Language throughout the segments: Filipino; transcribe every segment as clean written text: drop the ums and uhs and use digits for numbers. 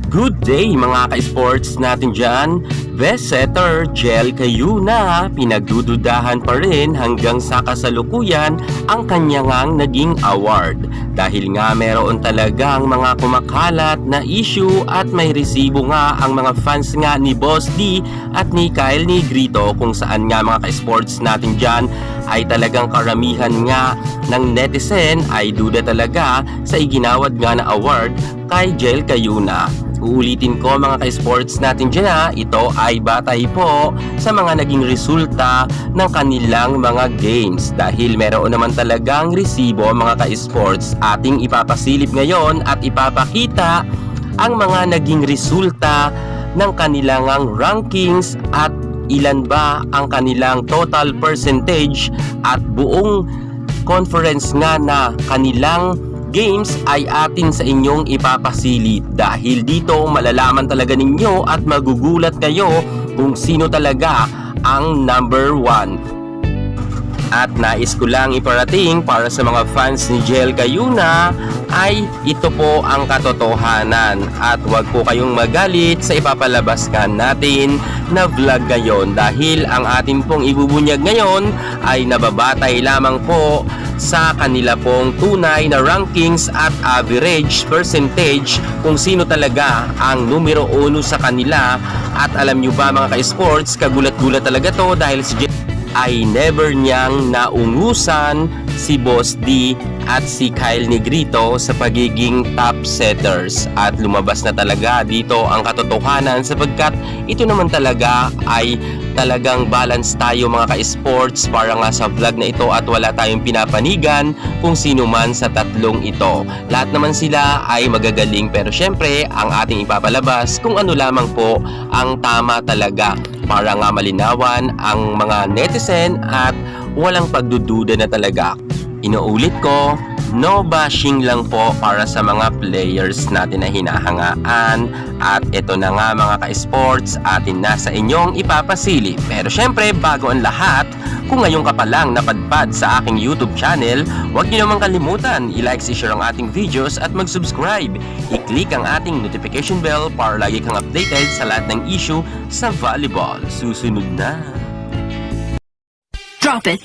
Good day mga ka-sports natin dyan. Best setter Jel Cayuna, pinagdududahan pa rin hanggang sa kasalukuyan ang kanyang naging award. Dahil nga meron talagang mga kumakalat na issue at may resibo nga ang mga fans nga ni Boss D at ni Kyle Negrito, kung saan nga mga ka-sports natin dyan ay talagang karamihan nga ng netizen ay duda talaga sa iginawad nga na award kay Jel Cayuna. Uulitin ko mga ka-sports natin dyan na ito ay batay po sa mga naging resulta ng kanilang mga games, dahil meron naman talagang resibo mga ka-sports. Ating ipapasilip ngayon at ipapakita ang mga naging resulta ng kanilang rankings at ilan ba ang kanilang total percentage at buong conference nga na kanilang games ay atin sa inyong ipapasilip, dahil dito malalaman talaga ninyo at magugulat kayo kung sino talaga ang number 1. At nais ko lang iparating para sa mga fans ni Jel Cayuna ay ito po ang katotohanan, at wag po kayong magalit sa ipapalabas natin na vlog ngayon, dahil ang atin pong ibubunyag ngayon ay nababatay lamang po sa kanila pong tunay na rankings at average percentage kung sino talaga ang numero 1 sa kanila. At alam nyo ba mga ka-sports, kagulat-gulat talaga to, dahil si Jel ay never niyang naungusan si Boss D at si Kyle Negrito sa pagiging top setters. At lumabas na talaga dito ang katotohanan, sapagkat ito naman talaga ay talagang balance tayo mga ka-sports para nga sa vlog na ito, at wala tayong pinapanigan kung sino man sa tatlong ito. Lahat naman sila ay magagaling, pero syempre ang ating ipapalabas kung ano lamang po ang tama talaga, para nga malinawan ang mga netizen at walang pagdududa na talaga. Inuulit ko, no bashing lang po para sa mga players natin na hinahangaan. At ito na nga mga ka-sports, atin na sa inyong ipapasilip. Pero syempre, bago ang lahat, kung ngayon ka pa lang napadpad sa aking YouTube channel, huwag niyo naman kalimutan i-like, i-share ang ating videos at mag-subscribe. I-click ang ating notification bell para lagi kang updated sa lahat ng issue sa volleyball. Susunod na. Drop it.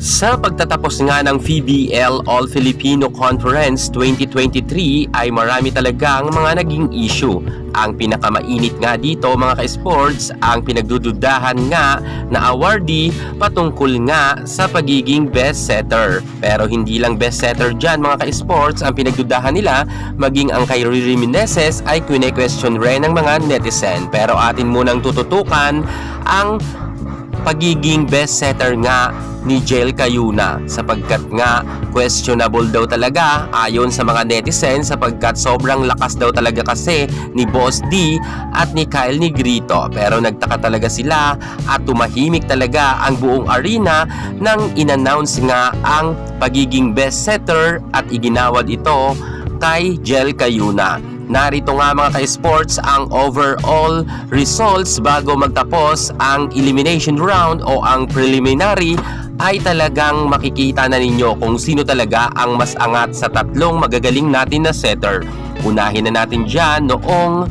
Sa pagtatapos nga ng PBL All Filipino Conference 2023 ay marami talagang mga naging issue. Ang pinakamainit nga dito mga ka-sports, ang pinagdududahan nga na awardee patungkol nga sa pagiging best setter. Pero hindi lang best setter dyan mga ka-sports ang pinagdudahan nila, maging ang kay Riri Meneses ay kine-question rin ng mga netizen. Pero atin munang tututukan ang pagiging best setter nga ni Jel Cayuna, sapagkat nga questionable daw talaga ayon sa mga netizen, sapagkat sobrang lakas daw talaga kasi ni Boss D at ni Kyle Negrito. Pero nagtaka talaga sila at tumahimik talaga ang buong arena nang in-announce nga ang pagiging best setter at iginawad ito kay Jel Cayuna. Narito nga mga ka-sports ang overall results bago magtapos ang elimination round o ang preliminary, ay talagang makikita na ninyo kung sino talaga ang mas angat sa tatlong magagaling natin na setter. Unahin na natin dyan noong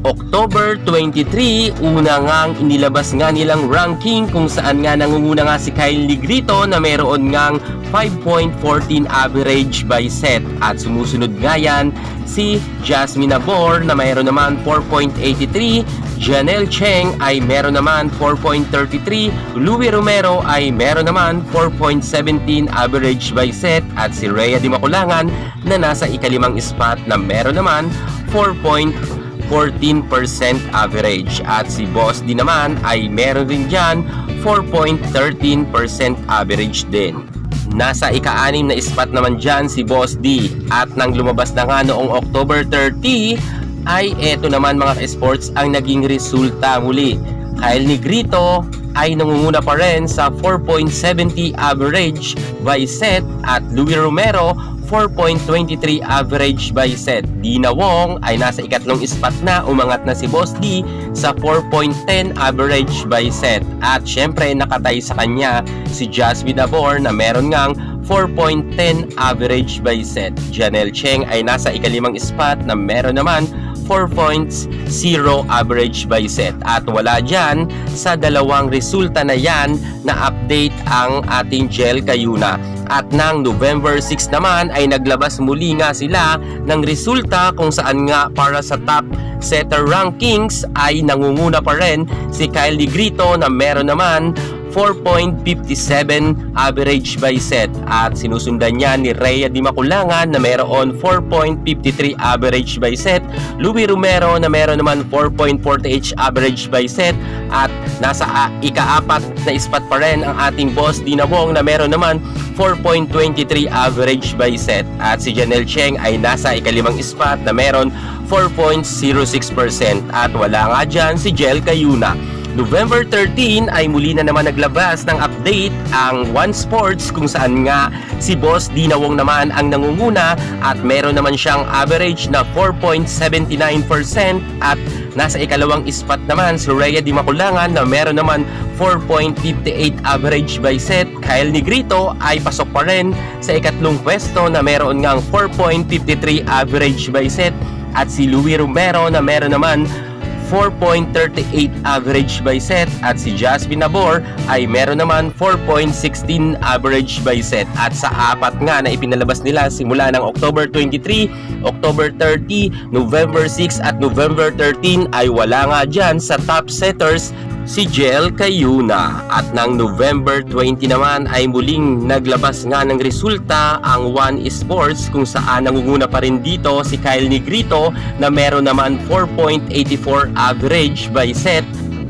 October 23, una ngang inilabas nga nilang ranking kung saan nga nangunguna nga si Kyle Negrito na meron ngang 5.14 average by set, at sumusunod nga yan si Jasmine Abor na mayroon naman 4.83, Janelle Cheng ay meron naman 4.33, Louie Romero ay meron naman 4.17 average by set, at si Rhea Di Maculangan na nasa ikalimang spot na meron naman 4.14% average, at si Boss D naman ay meron din dyan 4.13% average din. Nasa ika-6 na spot naman dyan si Boss D, at nang lumabas na nga noong October 30 ay eto naman mga ka-sports ang naging resulta muli. Kyle Negrito ay nangunguna pa rin sa 4.70 average by set, at Louie Romero 4.23 average by set. Dina Wong ay nasa ikatlong spot na, umangat na si Boss D sa 4.10 average by set. At syempre nakatay sa kanya si Jasmine Abor na meron ngang 4.10 average by set. Janelle Cheng ay nasa ikalimang spot na meron naman 4.0 average by set. At wala dyan sa dalawang resulta na yan na update ang ating Jel Cayuna. At ng November 6 naman ay naglabas muli nga sila ng resulta kung saan nga para sa top setter rankings ay nangunguna pa rin si Kyle Negrito na meron naman 4.57 average by set at sinusundan niya ni Rhea Di Maculangan na meron 4.53 average by set, Louie Romero na meron naman 4.48 average by set at nasa ika-apat na spot pa rin ang ating boss Dina Wong na meron naman 4.23 average by set at si Janelle Cheng ay nasa ikalimang spot na meron 4.06% at wala nga dyan si Jel Cayuna. November 13 ay muli na naman naglabas ng update ang One Sports kung saan nga si Boss Dina Wong naman ang nangunguna at meron naman siyang average na 4.79% at nasa ikalawang spot naman si Rhea Di Maculangan na meron naman 4.58 average by set. Kyle Negrito ay pasok pa rin sa ikatlong pwesto na meron ngang 4.53 average by set at si Louie Romero na meron naman 4.38 average by set at si Jasmine Nabor ay meron naman 4.16 average by set at sa apat nga na ipinalabas nila simula ng October 23, October 30, November 6 at November 13 ay wala nga dyan sa top setters si Jel Cayuna at ng November 20 naman ay muling naglabas nga ng resulta ang One Sports kung saan nangunguna pa rin dito si Kyle Negrito na meron naman 4.84 average by set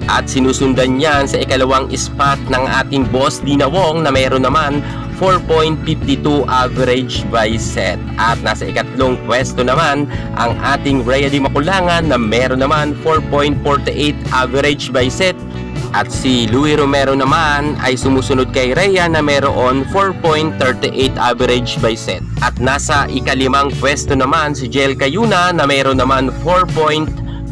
at sinusundan niyan sa ikalawang spot ng ating boss Dina Wong na meron naman 4.52 average by set at nasa ikatlong pwesto naman ang ating Rhea Di Maculangan na meron naman 4.48 average by set at si Louie Romero naman ay sumusunod kay Rhea na meron 4.38 average by set at nasa ikalimang pwesto naman si Jel Cayuna na meron naman 4.27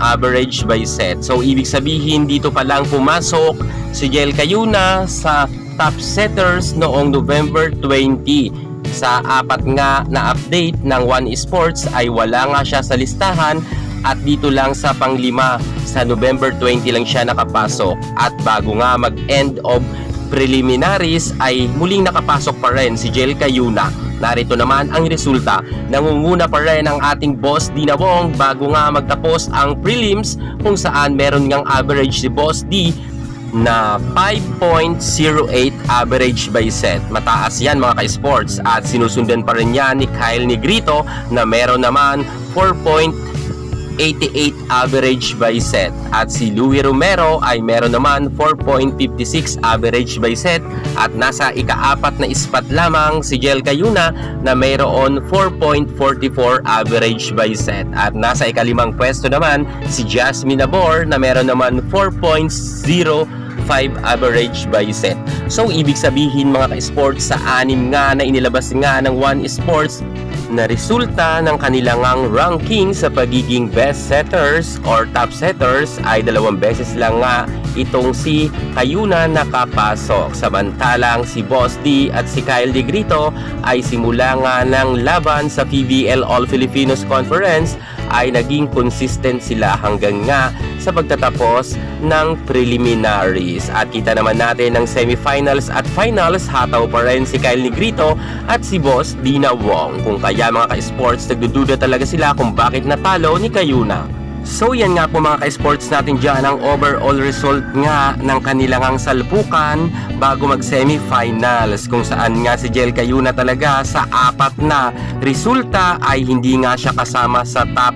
average by set. So ibig sabihin dito pa lang pumasok si Jel Cayuna sa top setters noong November 20. Sa apat nga na update ng One Sports ay wala nga siya sa listahan at dito lang sa panglima sa November 20 lang siya nakapasok at bago nga mag-end of preliminaries ay muling nakapasok pa rin si Jel Cayuna. Narito naman ang resulta. Nangunguna pa rin ang ating boss Dina Wong bago nga magtapos ang prelims kung saan meron ngang average si Boss D na 5.08 average by set. Mataas yan mga ka-sports at sinusundan pa rin yan ni Kyle Negrito na meron naman 4.88 average by set at si Louie Romero ay meron naman 4.56 average by set at nasa ika-apat na spot lamang si Jel Cayuna na mayroon 4.44 average by set at nasa ikalimang pwesto naman si Jasmine Nabor na meron naman 4.05 average by set. So ibig sabihin mga ka-sports sa anim nga na inilabas nga ng One Sports na resulta ng kanilang ranking sa pagiging best setters or top setters ay dalawang beses lang nga itong si Cayuna nakapasok. Samantalang si Boss D at si Kyle Negrito ay simula nga ng laban sa PVL All Filipinos Conference ay naging consistent sila hanggang nga sa pagtatapos ng preliminaries. At kita naman natin ng semifinals at finals, hataw pa rin si Kyle Negrito at si Boss Dina Wong. Kung kaya mga ka-sports, nagdududa talaga sila kung bakit natalo ni Cayuna. So yan nga po mga ka-sports natin dyan ang overall result nga ng kanilang salpukan bago mag-semifinals kung saan nga si Jel Cayuna talaga sa apat na resulta ay hindi nga siya kasama sa top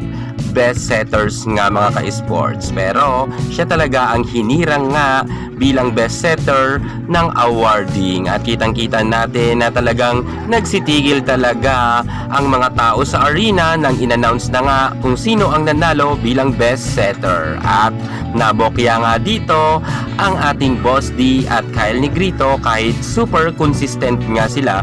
best setters nga mga ka-sports. Pero siya talaga ang hinirang nga bilang best setter ng awarding. At kitang-kita natin na talagang nagsitigil talaga ang mga tao sa arena nang in-announce na nga kung sino ang nanalo bilang best setter. At nabokya nga dito ang ating Boss D at Kyle Negrito kahit super consistent nga sila.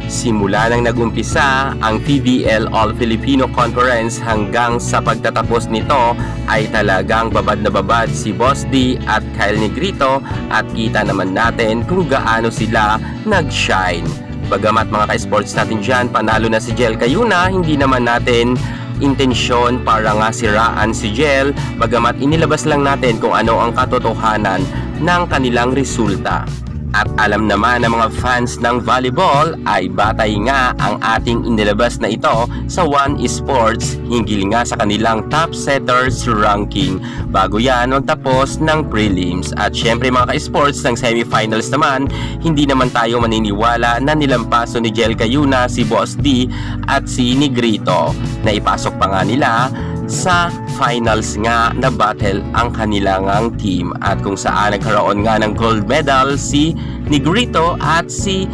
Simula nang nagumpisa ang PVL All Filipino Conference hanggang sa pagtatapos nito ay talagang babad na babad si Boss D at Kyle Negrito at kita naman natin kung gaano sila nag-shine. Bagamat mga ka-sports natin dyan, panalo na si Jel Cayuna, hindi naman natin intensyon para nga siraan si Jel, bagamat inilabas lang natin kung ano ang katotohanan ng kanilang resulta. At alam naman ng mga fans ng volleyball ay batay nga ang ating inilabas na ito sa One Esports hinggil nga sa kanilang top setters ranking bago yan magtapos ng prelims. At syempre mga ka-sports ng semifinals naman, hindi naman tayo maniniwala na nilampaso ni Jel Cayuna si Boss D at si Negrito na ipasok pa nga nila sa finals nga na battle ang kanilang team, at kung saan nagkaroon nga ng gold medal si Negrito at si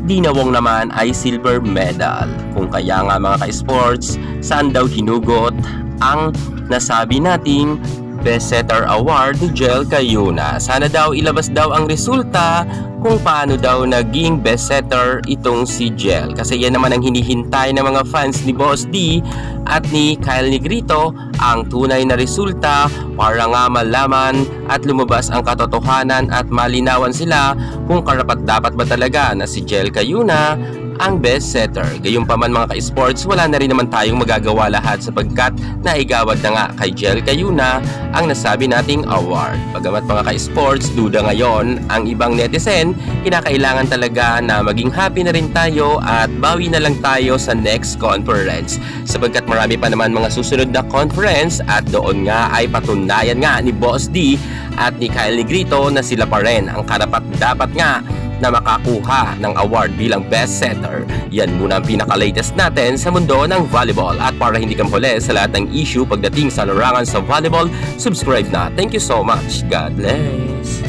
Dina Wong naman ay silver medal. Kung kaya nga mga ka-sports, saan daw hinugot ang nasabi nating Best Setter Award ni Jel Cayuna? Sana daw ilabas daw ang resulta kung paano daw naging best setter itong si Jel, kasi yan naman ang hinihintay ng mga fans ni Boss D at ni Kyle Negrito, ang tunay na resulta para nga malaman at lumabas ang katotohanan at malinawan sila kung karapat-dapat ba talaga na si Jel Cayuna ang best setter. Gayunpaman mga ka-sports, wala na rin naman tayong magagawa lahat sapagkat naigawad na nga kay Jel Cayuna ang nasabi nating award. Bagamat mga ka-sports, duda ngayon ang ibang netizen, kinakailangan talaga na maging happy na rin tayo at bawi na lang tayo sa next conference sapagkat marami pa naman mga susunod na conference, at doon nga ay patunayan nga ni Boss D at ni Kyle Negrito na sila pa rin ang karapat-dapat nga na makakuha ng award bilang best setter. Yan muna ang pinaka-latest natin sa mundo ng volleyball, at para hindi kang huli sa lahat ng issue pagdating sa larangan sa volleyball, subscribe na. Thank you so much. God bless.